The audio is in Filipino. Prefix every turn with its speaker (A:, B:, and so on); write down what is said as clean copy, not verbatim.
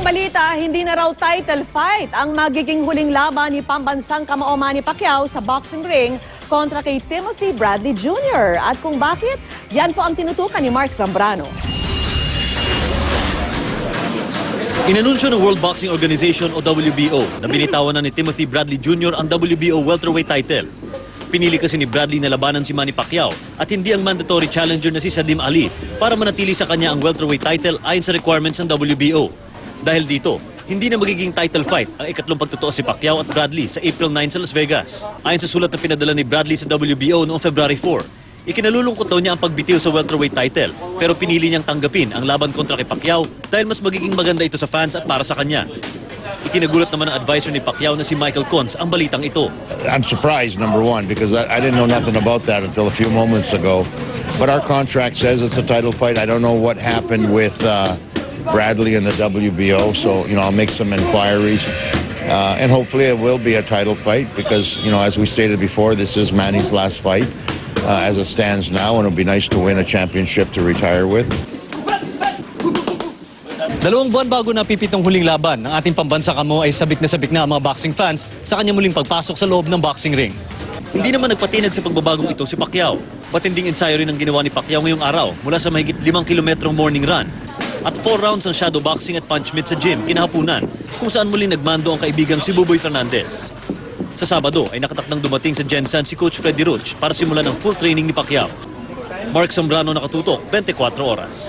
A: balita, hindi na raw title fight ang magiging huling laban ni pambansang kamao Manny Pacquiao sa boxing ring kontra kay Timothy Bradley Jr. At kung bakit, yan po ang tinutukan ni Mark Zambrano.
B: Inanunsyo ng World Boxing Organization o WBO na binitawan na ni Timothy Bradley Jr. ang WBO welterweight title. Pinili kasi ni Bradley na labanan si Manny Pacquiao at hindi ang mandatory challenger na si Sadim Ali para manatili sa kanya ang welterweight title ayon sa requirements ng WBO. Dahil dito, hindi na magiging title fight ang ikatlong pagtotoo si Pacquiao at Bradley sa April 9 sa Las Vegas. Ayon sa sulat na pinadala ni Bradley sa WBO noong February 4, ikinalulungkot daw niya ang pagbitiw sa welterweight title pero pinili niyang tanggapin ang laban kontra kay Pacquiao dahil mas magiging maganda ito sa fans at para sa kanya. Ikinagulat naman ang advisor ni Pacquiao na si Michael Cons ang balitang ito.
C: I'm surprised, number one, because I didn't know nothing about that until a few moments ago. But our contract says it's a title fight. I don't know what happened with Bradley and the WBO, so, I'll make some inquiries. And hopefully it will be a title fight because, as we stated before, this is Manny's last fight as it stands now, and it'll be nice to win a championship to retire with.
B: 2 buwan bago napipitong huling laban, ang ating pambansa kamo ay sabik na ang mga boxing fans sa kanyang muling pagpasok sa loob ng boxing ring. Hindi naman nagpatinag sa pagbabagong ito si Pacquiao. Matinding ensayo rin ang ginawa ni Pacquiao ngayong araw mula sa mahigit 5 kilometrong morning run. At 4 rounds ng shadow boxing at punch meet sa gym kinahapunan kung saan muling nagmando ang kaibigang si Buboy Fernandez. Sa Sabado ay nakatakdang dumating sa Gensan si Coach Freddy Ruch para simulan ang full training ni Pacquiao. Mark Zambrano, nakatutok, 24 oras.